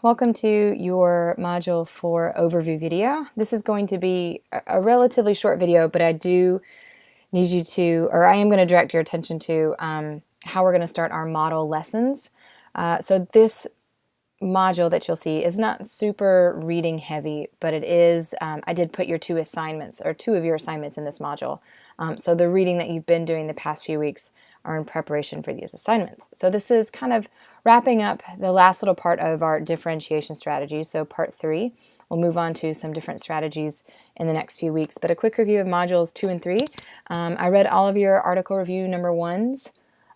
Welcome to your Module 4 overview video. This is going to be a relatively short video, but I do need you to, or I am going to direct your attention to how we're going to start our model lessons. So this module that you'll see is not super reading heavy, but it is, I did put your two of your assignments in this module. So the reading that you've been doing the past few weeks are in preparation for these assignments. So this is kind of wrapping up the last little part of our differentiation strategy. So part 3, we'll move on to some different strategies in the next few weeks. But a quick review of modules 2 and 3. I read all of your article review number 1s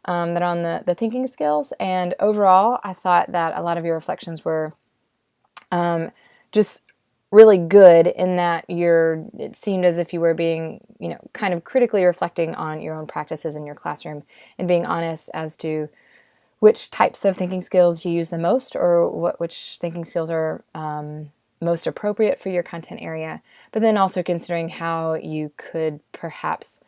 that are on the thinking skills, and overall I thought that a lot of your reflections were just really good in that it seemed as if you were being, kind of critically reflecting on your own practices in your classroom and being honest as to which types of thinking skills you use the most, or which thinking skills are most appropriate for your content area, but then also considering how you could perhaps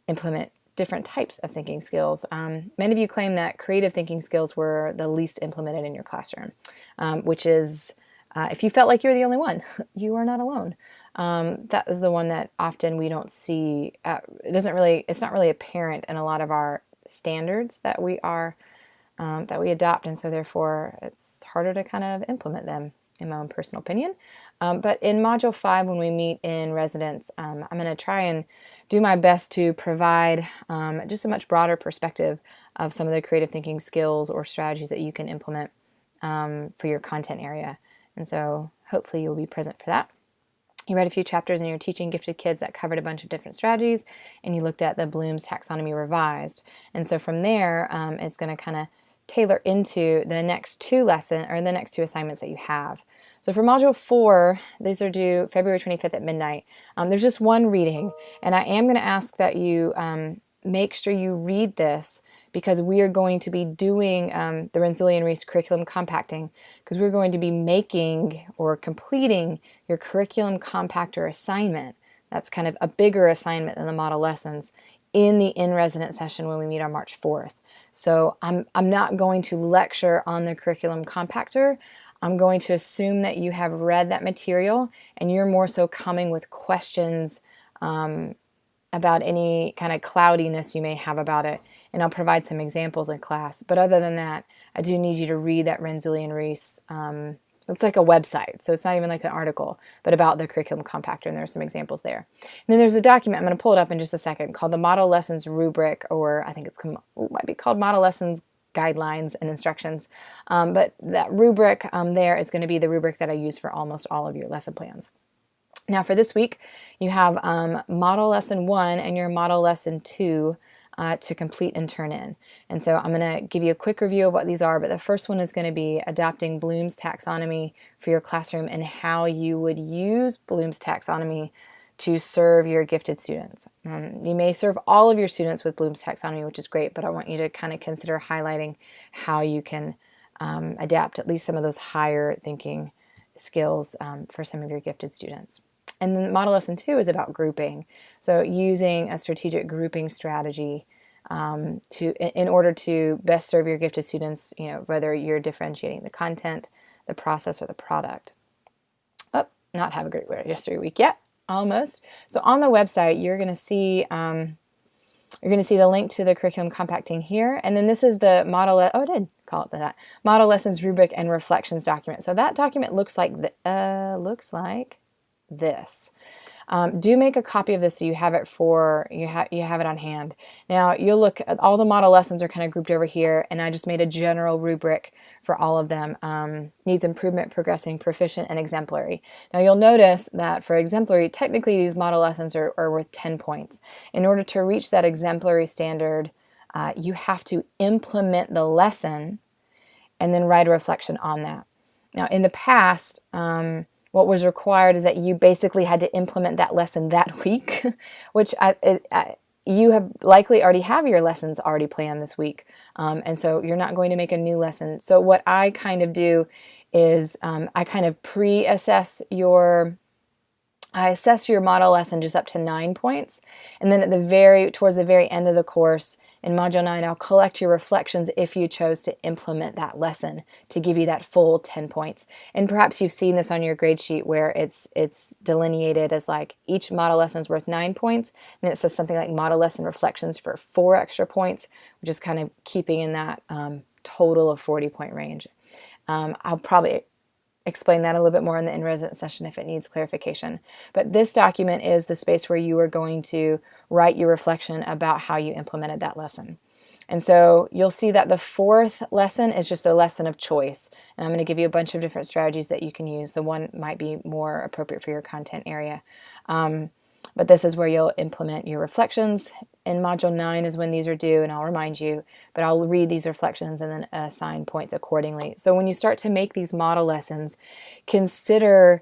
implement different types of thinking skills. Many of you claim that creative thinking skills were the least implemented in your classroom, which is, if you felt like you're the only one, you are not alone. That is the one that often we don't see. It's not really apparent in a lot of our standards that we adopt, and so therefore it's harder to kind of implement them, in my own personal opinion. But in Module 5, when we meet in residence, I'm going to try and do my best to provide just a much broader perspective of some of the creative thinking skills or strategies that you can implement for your content area. And so hopefully you'll be present for that. You read a few chapters in your Teaching Gifted Kids that covered a bunch of different strategies, and you looked at the Bloom's Taxonomy Revised. And so from there, it's going to kind of tailor into the next two assignments that you have. So for Module 4, these are due February 25th at midnight. There's just one reading, and I am going to ask that you make sure you read this, because we are going to be doing the Renzulli-Reece curriculum compacting, because we're going to be making or completing your curriculum compactor assignment. That's kind of a bigger assignment than the model lessons in the in-resident session when we meet on March 4th. So I'm not going to lecture on the curriculum compactor. I'm going to assume that you have read that material and you're more so coming with questions about any kind of cloudiness you may have about it, and I'll provide some examples in class. But other than that, I do need you to read that Renzulli-Reece. It's like a website, so it's not even like an article, but about the curriculum compactor, and there are some examples there. And then there's a document, I'm going to pull it up in just a second, called the Model Lessons Rubric, or I think it might be called Model Lessons Guidelines and Instructions. But that rubric there is going to be the rubric that I use for almost all of your lesson plans. Now for this week, you have Model Lesson 1 and your Model Lesson 2 to complete and turn in. And so I'm going to give you a quick review of what these are, but the first one is going to be adopting Bloom's Taxonomy for your classroom and how you would use Bloom's Taxonomy to serve your gifted students. You may serve all of your students with Bloom's Taxonomy, which is great, but I want you to kind of consider highlighting how you can adapt at least some of those higher thinking skills for some of your gifted students. And then Model Lesson 2 is about grouping. So using a strategic grouping strategy in order to best serve your gifted students, whether you're differentiating the content, the process, or the product. Oh, not have a great history week yet, almost. So on the website, you're going to see the link to the curriculum compacting here, and then this is the I did call it that, Model Lessons Rubric and Reflections document. So that document looks like this. Do make a copy of this so you have it you have it on hand. Now you'll look at all the model lessons are kind of grouped over here, and I just made a general rubric for all of them. Needs improvement, progressing, proficient, and exemplary. Now you'll notice that for exemplary, technically these model lessons are worth 10 points. In order to reach that exemplary standard, you have to implement the lesson and then write a reflection on that. Now in the past, what was required is that you basically had to implement that lesson that week, which you have likely already have your lessons already planned this week, and so you're not going to make a new lesson. So what I kind of do is I kind of pre-assess I assess your model lesson just up to 9 points, and then towards the very end of the course, in Module 9, I'll collect your reflections if you chose to implement that lesson to give you that full 10 points. And perhaps you've seen this on your grade sheet where it's delineated as like each model lesson is worth 9 points, and it says something like model lesson reflections for 4 extra points, which is kind of keeping in that total of 40-point range. I'll probably explain that a little bit more in the in-resident session if it needs clarification. But this document is the space where you are going to write your reflection about how you implemented that lesson. And so you'll see that the 4th lesson is just a lesson of choice. And I'm going to give you a bunch of different strategies that you can use. So one might be more appropriate for your content area. But this is where you'll implement your reflections. In Module 9 is when these are due, and I'll remind you, but I'll read these reflections and then assign points accordingly. So when you start to make these model lessons, consider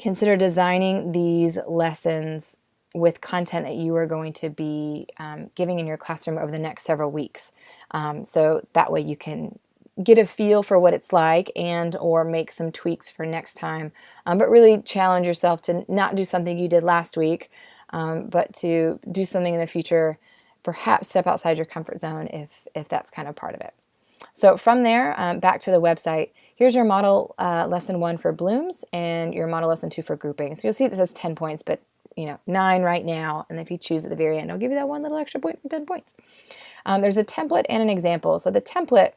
designing these lessons with content that you are going to be giving in your classroom over the next several weeks. So that way you can get a feel for what it's like and or make some tweaks for next time, but really challenge yourself to not do something you did last week, but to do something in the future, perhaps step outside your comfort zone if that's kind of part of it. So from there, back to the website, here's your model lesson 1 for Bloom's and your model lesson 2 for grouping. So you'll see this says 10 points, but 9 right now, and if you choose at the very end, I'll give you that one little extra point for 10 points. There's a template and an example. So the template,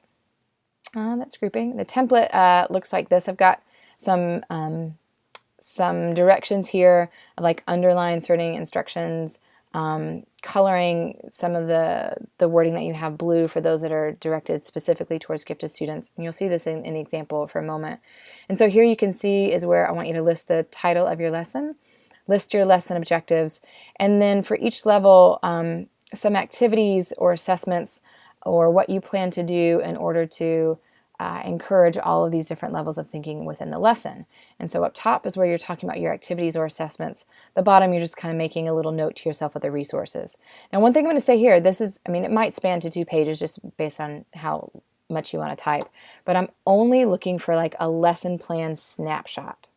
that's grouping. The template looks like this. I've got some directions here of like underline certain instructions, coloring some of the wording that you have blue for those that are directed specifically towards gifted students. And you'll see this in the example for a moment. And so here you can see is where I want you to list the title of your lesson, list your lesson objectives, and then for each level, some activities or assessments or what you plan to do in order to encourage all of these different levels of thinking within the lesson. And so up top is where you're talking about your activities or assessments. The bottom, you're just kind of making a little note to yourself with the resources. Now, one thing I'm going to say here, this is, it might span to 2 pages just based on how much you want to type, but I'm only looking for like a lesson plan snapshot.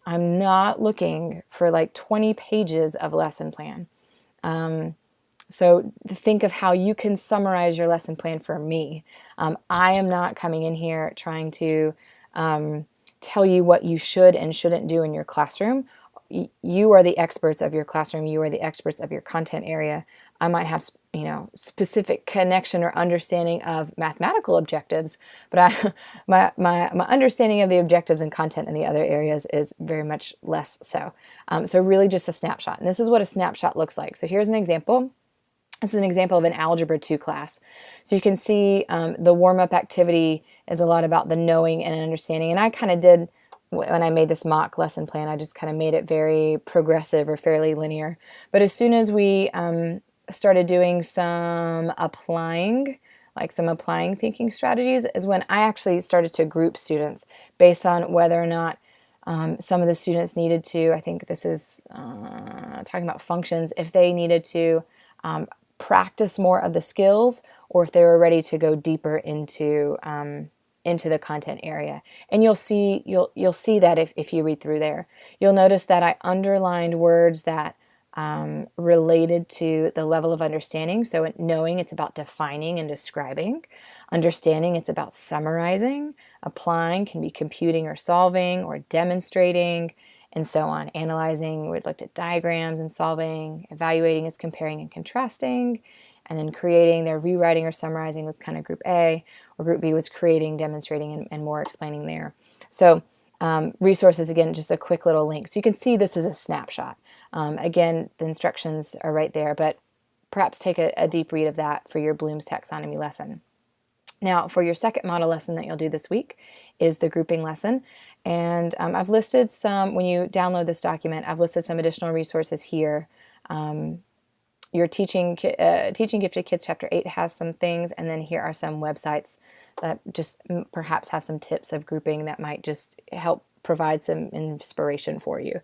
I'm not looking for like 20 pages of lesson plan. So think of how you can summarize your lesson plan for me. I am not coming in here trying to tell you what you should and shouldn't do in your classroom. You are the experts of your classroom. You are the experts of your content area. I might have, specific connection or understanding of mathematical objectives, but my understanding of the objectives and content in the other areas is very much less so. So really just a snapshot. And this is what a snapshot looks like. So here's an example. This is an example of an Algebra 2 class. So you can see the warm-up activity is a lot about the knowing and understanding. And I kind of did, when I made this mock lesson plan, I just kind of made it very progressive or fairly linear. But as soon as we started doing some applying thinking strategies is when I actually started to group students based on whether or not some of the students needed to, I think this is talking about functions, if they needed to practice more of the skills, or if they were ready to go deeper into the content area. And you'll see that if you read through there. You'll notice that I underlined words that related to the level of understanding. So knowing, it's about defining and describing. Understanding, it's about summarizing. Applying can be computing or solving or demonstrating, and so on. Analyzing, we looked at diagrams and solving. Evaluating is comparing and contrasting. And then creating, their rewriting or summarizing was kind of group A, or group B was creating, demonstrating, and more explaining there. So resources, again, just a quick little link. So you can see this is a snapshot. Again, the instructions are right there, but perhaps take a deep read of that for your Bloom's taxonomy lesson. Now, for your second model lesson that you'll do this week is the grouping lesson. And I've listed some, when you download this document, I've listed some additional resources here. Your Teaching Gifted Kids Chapter 8 has some things, and then here are some websites that just perhaps have some tips of grouping that might just help provide some inspiration for you.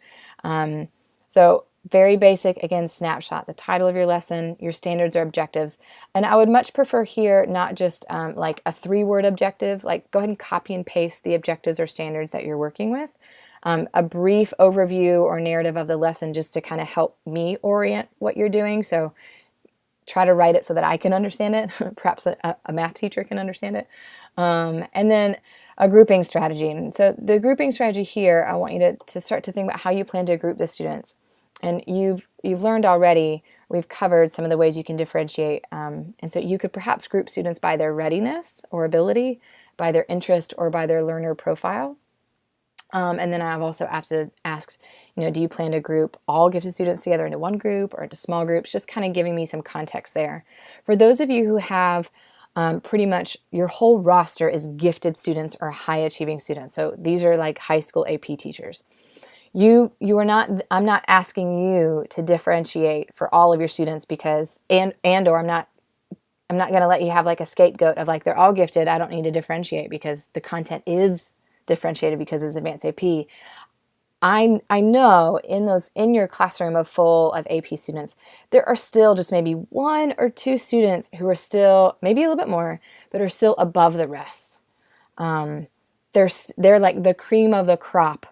So very basic, again, snapshot, the title of your lesson, your standards or objectives. And I would much prefer here not just like a 3-word objective, like go ahead and copy and paste the objectives or standards that you're working with. A brief overview or narrative of the lesson just to kind of help me orient what you're doing. So try to write it so that I can understand it. Perhaps a math teacher can understand it. And then a grouping strategy. And so the grouping strategy here, I want you to start to think about how you plan to group the students. And you've learned already, we've covered some of the ways you can differentiate. And so you could perhaps group students by their readiness or ability, by their interest, or by their learner profile. And then I've also asked, do you plan to group all gifted students together into one group or into small groups? Just kind of giving me some context there. For those of you who have pretty much your whole roster is gifted students or high achieving students, so these are like high school AP teachers. You are not, I'm not asking you to differentiate for all of your students because, or I'm not going to let you have like a scapegoat of like, they're all gifted, I don't need to differentiate because the content is differentiated because it's advanced AP. I know in your classroom full of AP students, there are still just maybe 1 or 2 students who are still, maybe a little bit more, but are still above the rest. They're like the cream of the crop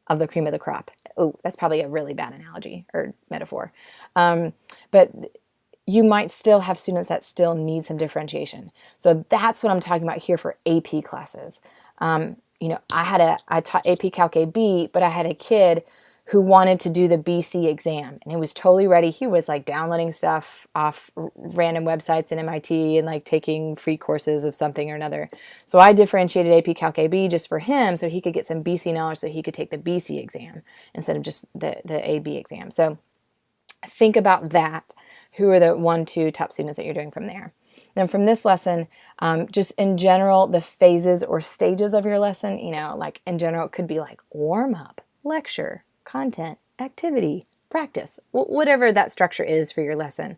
of the cream of the crop. Oh, that's probably a really bad analogy or metaphor. But you might still have students that still need some differentiation. So that's what I'm talking about here for AP classes. I taught AP Calc AB, but I had a kid who wanted to do the BC exam, and he was totally ready. He was like downloading stuff off random websites in MIT and like taking free courses of something or another. So I differentiated AP Calc AB just for him so he could get some BC knowledge so he could take the BC exam instead of just the AB exam. So think about that. Who are the 1, 2 top students that you're doing from there? Then from this lesson, just in general, the phases or stages of your lesson, like in general, it could be like warm up, lecture, content, activity, practice, whatever that structure is for your lesson.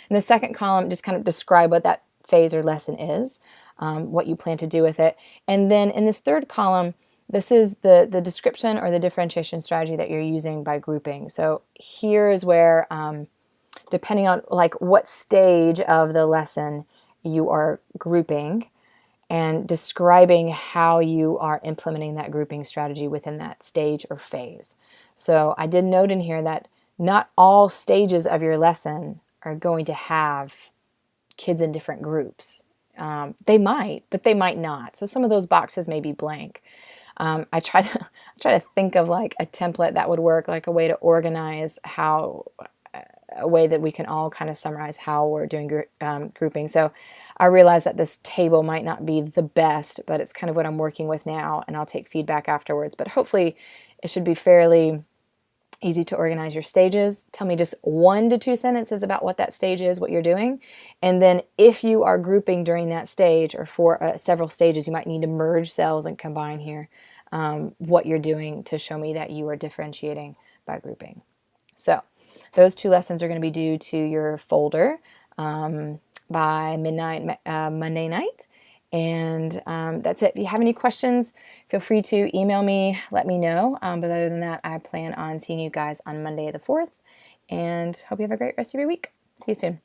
In the second column, just kind of describe what that phase or lesson is, what you plan to do with it. And then in this third column, this is the description or the differentiation strategy that you're using by grouping. So here is where, depending on like what stage of the lesson you are grouping and describing how you are implementing that grouping strategy within that stage or phase. So I did note in here that not all stages of your lesson are going to have kids in different groups. They might, but they might not. So some of those boxes may be blank. I try to think of like a template that would work, like a way to organize a way that we can all kind of summarize how we're doing grouping. So I realize that this table might not be the best, but it's kind of what I'm working with now, and I'll take feedback afterwards. But hopefully it should be fairly easy to organize your stages. Tell me just 1 to 2 sentences about what that stage is, what you're doing. And then if you are grouping during that stage or for several stages, you might need to merge cells and combine here what you're doing to show me that you are differentiating by grouping. So those 2 lessons are going to be due to your folder by midnight Monday night. And that's it. If you have any questions, feel free to email me, let me know. But other than that, I plan on seeing you guys on Monday the 4th. And hope you have a great rest of your week. See you soon.